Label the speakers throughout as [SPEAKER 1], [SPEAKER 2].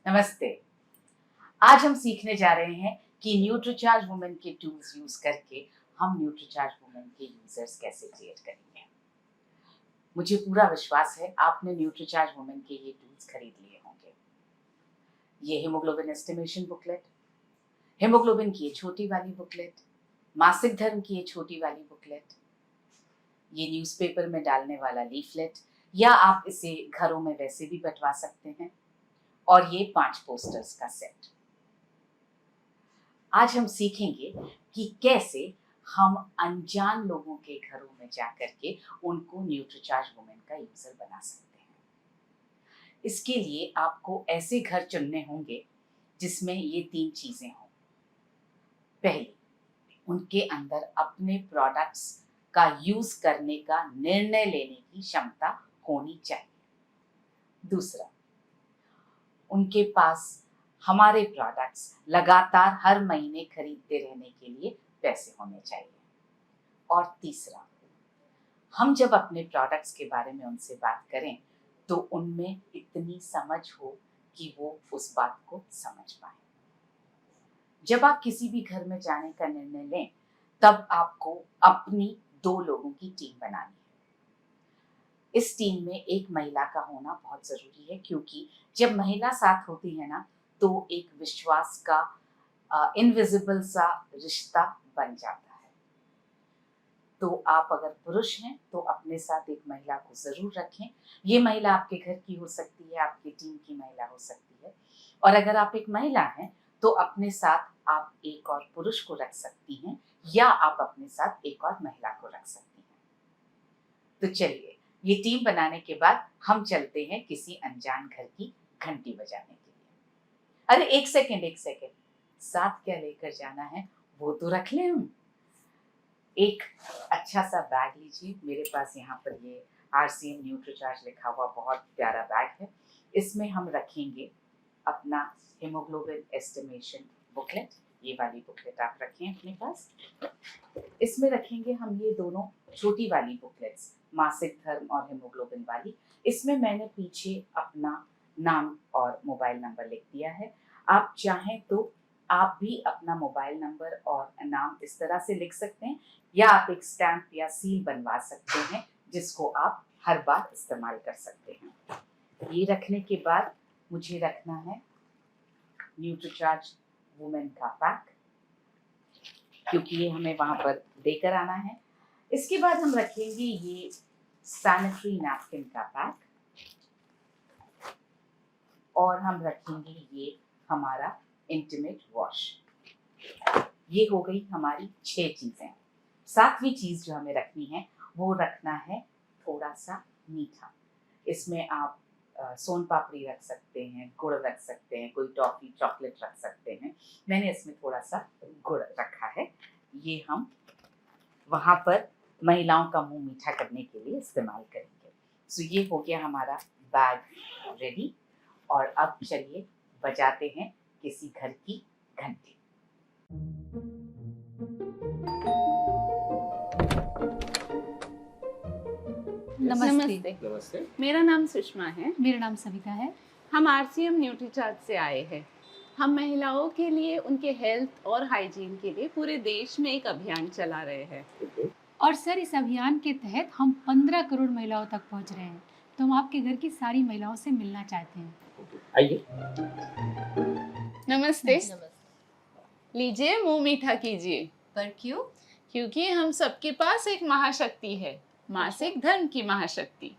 [SPEAKER 1] नमस्ते। आज हम सीखने जा रहे हैं कि न्यूट्रीचार्ज वुमेन के टूल्स यूज करके हम न्यूट्रीचार्ज वुमेन के यूजर्स कैसे क्रिएट करेंगे। मुझे पूरा विश्वास है आपने न्यूट्रीचार्ज वुमेन के ये टूल्स खरीद लिए होंगे। ये हीमोग्लोबिन एस्टिमेशन बुकलेट, हीमोग्लोबिन की ये छोटी वाली बुकलेट, मासिक धर्म की ये छोटी वाली बुकलेट, ये न्यूज़पेपर में डालने वाला लीफलेट, या आप इसे घरों में वैसे भी बंटवा सकते हैं, और ये 5 पोस्टर्स का सेट। आज हम सीखेंगे कि कैसे हम अनजान लोगों के घरों में जाकर के उनको न्यूट्रीचार्ज वुमेन का यूजर बना सकते हैं। इसके लिए आपको ऐसे घर चुनने होंगे जिसमें ये 3 चीजें हों। पहली, उनके अंदर अपने प्रोडक्ट्स का यूज करने का निर्णय लेने की क्षमता होनी चाहिए। दूसरा, उनके पास हमारे प्रोडक्ट्स लगातार हर महीने खरीदते रहने के लिए पैसे होने चाहिए। और तीसरा, हम जब अपने प्रोडक्ट्स के बारे में उनसे बात करें तो उनमें इतनी समझ हो कि वो उस बात को समझ पाए। जब आप किसी भी घर में जाने का निर्णय लें तब आपको अपनी 2 लोगों की टीम बनानी है। इस टीम में एक महिला का होना बहुत जरूरी है, क्योंकि जब महिला साथ होती है ना तो एक विश्वास का इनविजिबल सा रिश्ता बन जाता है। तो आप अगर पुरुष हैं तो अपने साथ एक महिला को जरूर रखें। ये महिला आपके घर की हो सकती है, आपकी टीम की महिला हो सकती है। और अगर आप एक महिला हैं तो अपने साथ आप एक और पुरुष को रख सकती हैं, या आप अपने साथ एक और महिला को रख सकती हैं। तो चलिए, ये टीम बनाने के बाद हम चलते हैं किसी अनजान घर की घंटी बजाने के लिए। अरे एक सेकेंड, साथ क्या लेकर जाना है वो तो रख लें हम। एक अच्छा सा बैग लीजिए। मेरे पास यहाँ पर ये RCM न्यूट्रीचार्ज लिखा हुआ बहुत प्यारा बैग है। इसमें हम रखेंगे अपना हीमोग्लोबिन एस्टिमेशन बुकलेट। ये वाली बुकलेट आप रखें अपने पास। इसमें रखेंगे हम ये दोनों छोटी वाली बुकलेट्स, मासिक धर्म और हीमोग्लोबिन वाली। इसमें मैंने पीछे अपना नाम और मोबाइल नंबर लिख दिया है। आप चाहें तो आप भी अपना मोबाइल नंबर और नाम इस तरह से लिख सकते हैं, या आप एक स्टैम्प या सील बनवा सकते हैं जिसको आप हर बार इस्तेमाल कर सकते हैं। ये रखने के बाद मुझे रखना है न्यूट्रीचार्ज वुमेन का पैक, क्योंकि ये हमें वहां पर देकर आना है। इसके बाद हम रखेंगे ये सैनिटरी नैपकिन का पैक, और हम रखेंगे ये हमारा इंटीमेट वॉश। ये हो गई हमारी 6 चीजें। 7वीं चीज जो हमें रखनी है वो रखना है थोड़ा सा मीठा। इसमें आप सोन पापड़ी रख सकते हैं, गुड़ रख सकते हैं, कोई टॉफी चॉकलेट रख सकते हैं। मैंने इसमें थोड़ा सा गुड़ रखा है। ये हम वहां पर महिलाओं का मुंह मीठा करने के लिए इस्तेमाल करेंगे। सो ये हो गया हमारा बैग रेडी। और अब चलिए बजाते हैं किसी घर की घंटी।
[SPEAKER 2] नमस्ते।
[SPEAKER 3] नमस्ते।
[SPEAKER 2] मेरा नाम सुषमा है।
[SPEAKER 4] मेरा नाम सविता है।
[SPEAKER 2] हम RCM न्यूट्रीचार्ज से आए हैं। हम महिलाओं के लिए उनके हेल्थ और हाइजीन के लिए पूरे देश में एक अभियान चला रहे हैं।
[SPEAKER 4] और सर, इस अभियान के तहत हम 15 करोड़ महिलाओं तक पहुंच रहे हैं। तो हम आपके घर की सारी महिलाओं से मिलना चाहते हैं।
[SPEAKER 3] आइए।
[SPEAKER 2] नमस्ते। लीजिए, मुंह मीठा कीजिए।
[SPEAKER 5] पर क्यों?
[SPEAKER 2] क्योंकि हम सबके पास एक महाशक्ति है, मासिक धर्म की महाशक्ति।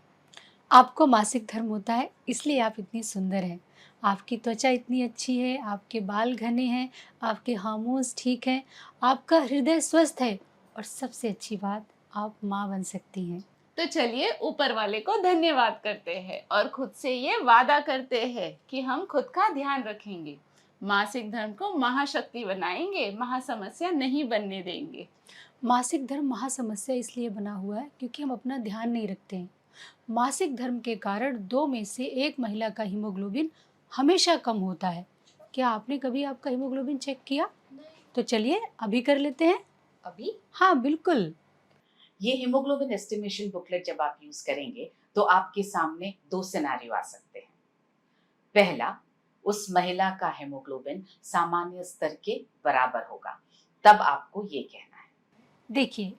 [SPEAKER 4] आपको मासिक धर्म होता है, इसलिए आप इतनी सुंदर हैं। आपकी त्वचा इतनी अच्छी है, आपके बाल घने हैं, आपके हार्मोन्स ठीक हैं, आपका हृदय स्वस्थ है, और सबसे अच्छी बात, आप माँ बन सकती हैं।
[SPEAKER 2] तो चलिए ऊपर वाले को धन्यवाद करते हैं और खुद से ये वादा करते हैं कि हम खुद का ध्यान रखेंगे, मासिक धर्म को महाशक्ति बनाएंगे, महासमस्या नहीं बनने देंगे।
[SPEAKER 4] मासिक धर्म महासमस्या इसलिए बना हुआ है क्योंकि हम अपना ध्यान नहीं रखते हैं। मासिक धर्म के कारण 2 में से 1 महिला का हीमोग्लोबिन हमेशा कम होता है। क्या आपने कभी आपका हीमोग्लोबिन चेक किया? तो चलिए अभी कर लेते हैं।
[SPEAKER 5] अभी?
[SPEAKER 4] हाँ बिल्कुल।
[SPEAKER 1] ये हीमोग्लोबिन एस्टिमेशन बुकलेट जब आप यूज करेंगे तो आपके सामने 2 सिनेरियो आ सकते हैं। पहला, उस महिला का हेमोग्लोबिन सामान्य स्तर के बराबर होगा, तब आपको ये कहना है।
[SPEAKER 4] देखिए,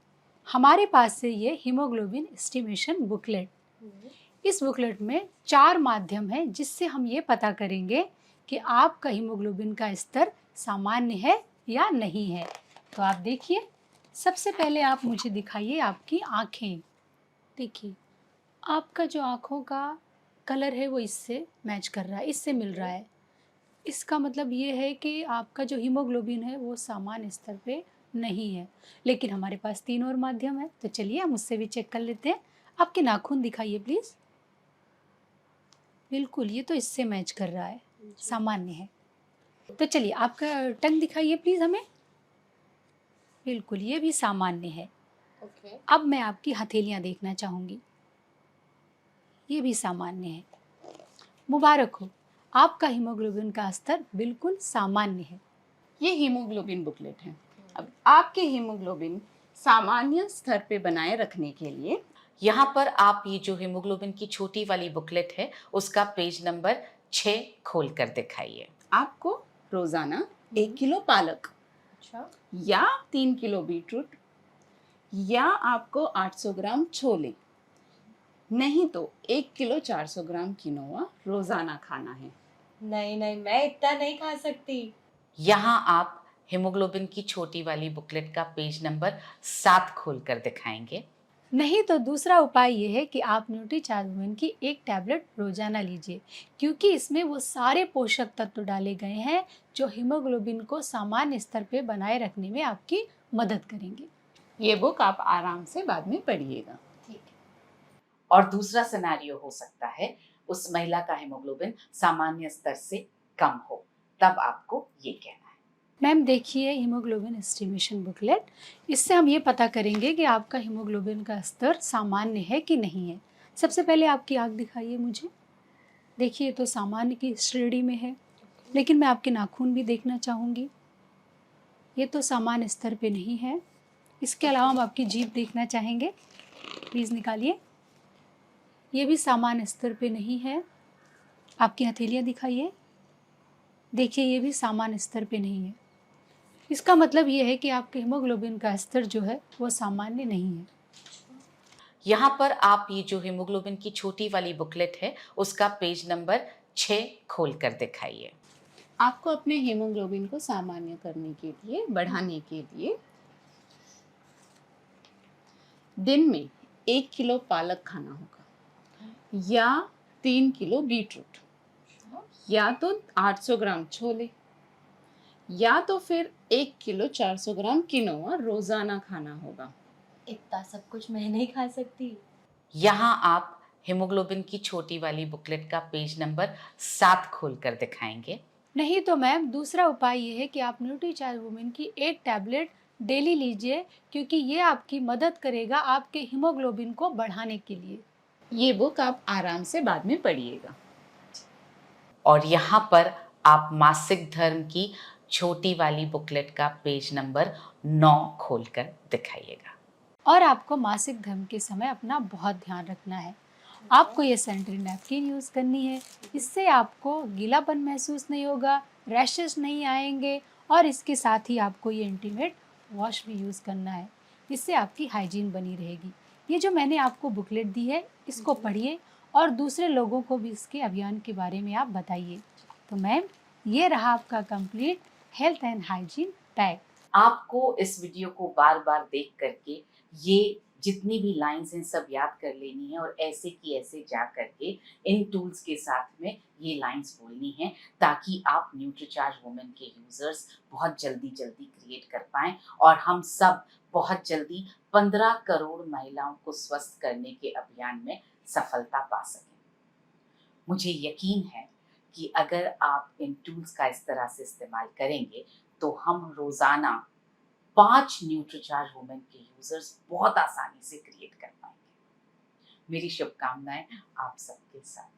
[SPEAKER 4] हमारे पास से ये हीमोग्लोबिन एस्टिमेशन बुकलेट, इस बुकलेट में 4 माध्यम है जिससे हम ये पता करेंगे कि आपका हीमोग्लोबिन का स्तर सामान्य है या नहीं है। तो आप देखिए, सबसे पहले आप मुझे दिखाइए आपकी आँखें। देखिए, आपका जो आँखों का कलर है वो इससे मैच कर रहा है, इससे मिल रहा है। इसका मतलब ये है कि आपका जो हीमोग्लोबिन है वो सामान्य स्तर पे नहीं है। लेकिन हमारे पास 3 और माध्यम है, तो चलिए हम उससे भी चेक कर लेते हैं। आपके नाखून दिखाइए प्लीज़। बिल्कुल, ये तो इससे मैच कर रहा है, सामान्य है। तो चलिए आपका टंग दिखाइए प्लीज़ हमें। बिल्कुल, ये भी सामान्य है।
[SPEAKER 2] ओके।
[SPEAKER 4] अब मैं आपकी हथेलियाँ देखना चाहूँगी। ये भी सामान्य है। मुबारक हो, आपका हीमोग्लोबिन का स्तर बिल्कुल सामान्य है।
[SPEAKER 2] ये हीमोग्लोबिन बुकलेट है। अब आपके हीमोग्लोबिन सामान्य स्तर पे बनाए रखने के लिए
[SPEAKER 1] यहाँ पर आप ये जो हेमोग्लोबिन की छोटी वाली बुकलेट है उसका पेज नंबर 6 खोल कर दिखाइए।
[SPEAKER 2] आपको रोजाना 1 किलो पालक या 3 किलो बीटरूट या आपको 800 ग्राम छोले, नहीं तो 1 किलो 400 ग्राम किनोआ रोजाना खाना है।
[SPEAKER 3] नहीं नहीं, मैं इतना नहीं खा सकती।
[SPEAKER 1] यहाँ आप हेमोग्लोबिन की छोटी वाली बुकलेट का पेज नंबर 7 खोल कर दिखाएंगे।
[SPEAKER 4] नहीं तो दूसरा उपाय ये है कि आप न्यूट्रीचार्ज वुमेन की एक टैबलेट रोजाना लीजिए, क्योंकि इसमें वो सारे पोषक तत्व डाले गए हैं जो हीमोग्लोबिन को सामान्य स्तर पे बनाए रखने में आपकी मदद करेंगे।
[SPEAKER 2] ये बुक आप आराम से बाद में पढ़िएगा।
[SPEAKER 3] ठीक है।
[SPEAKER 1] और दूसरा सिनेरियो हो सकता है उस महिला का हेमोग्लोबिन सामान्य स्तर से कम हो, तब आपको ये कहना है।
[SPEAKER 4] मैम देखिए हीमोग्लोबिन एस्टिमेशन बुकलेट, इससे हम ये पता करेंगे कि आपका हीमोग्लोबिन का स्तर सामान्य है कि नहीं है। सबसे पहले आपकी आँख दिखाइए मुझे। देखिए तो सामान्य की श्रेणी में है, लेकिन मैं आपके नाखून भी देखना चाहूँगी। ये तो सामान्य स्तर पे नहीं है। इसके अलावा हम आपकी जीभ देखना चाहेंगे, प्लीज़ निकालिए। ये भी सामान्य स्तर पे नहीं है। आपकी हथेलियाँ दिखाइए। देखिए ये भी सामान्य स्तर पे नहीं है। इसका मतलब ये है कि आपके हीमोग्लोबिन का स्तर जो है वो सामान्य नहीं है।
[SPEAKER 1] यहाँ पर आप ये जो हेमोग्लोबिन की छोटी वाली बुकलेट है उसका पेज नंबर 6 खोल कर दिखाइए।
[SPEAKER 2] आपको अपने हीमोग्लोबिन को सामान्य करने के लिए, बढ़ाने के लिए दिन में 1 किलो पालक खाना होगा या 3 किलो बीटरूट या तो 800 ग्राम छोले या तो फिर 1 किलो 400 ग्राम किनोआ रोजाना खाना होगा।
[SPEAKER 3] इतना सब कुछ मैं नहीं खा सकती।
[SPEAKER 1] यहाँ आप हेमोग्लोबिन की छोटी वाली बुकलेट का पेज नंबर 7 खोल कर दिखाएंगे।
[SPEAKER 4] नहीं तो मैम दूसरा उपाय ये है कि आप न्यूट्रीचार्ज वुमेन की एक टैबलेट डेली लीजिए, क्योंकि ये आपकी मदद करेगा आपके हीमोग्लोबिन को बढ़ाने के लिए।
[SPEAKER 2] ये बुक आप आराम से बाद में पढ़िएगा।
[SPEAKER 1] और यहाँ पर आप मासिक धर्म की छोटी वाली बुकलेट का पेज नंबर 9 खोल कर दिखाइएगा।
[SPEAKER 4] और आपको मासिक धर्म के समय अपना बहुत ध्यान रखना है। आपको ये सैनिटरी नैपकिन यूज़ करनी है, इससे आपको गीलापन महसूस नहीं होगा, रैशेस नहीं आएंगे, और इसके साथ ही आपको ये इंटीमेट वॉश भी यूज़ करना है। इससे आपकी हाइजीन बनी रहेगी। ये जो मैंने आपको बुकलेट दी है इसको पढ़िए और दूसरे लोगों को भी इसके अभियान के बारे में आप बताइए। तो मैम ये रहा आपका complete health and hygiene pack.
[SPEAKER 1] आपको इस वीडियो को बार बार देख करके ये जितनी भी लाइंस हैं सब याद कर लेनी है और ऐसे की ऐसे जा करके इन टूल्स के साथ में ये लाइंस बोलनी है, ताकि आप न्यूट्रीचार्ज वुमेन के यूजर्स बहुत जल्दी क्रिएट कर पाएं और हम सब बहुत जल्दी 15 करोड़ महिलाओं को स्वस्थ करने के अभियान में सफलता पा सकें। मुझे यकीन है कि अगर आप इन टूल्स का इस तरह से इस्तेमाल करेंगे तो हम रोजाना 5 न्यूट्रीचार्ज वुमेन के यूजर्स बहुत आसानी से क्रिएट कर पाएंगे। मेरी शुभकामनाएं आप सबके साथ।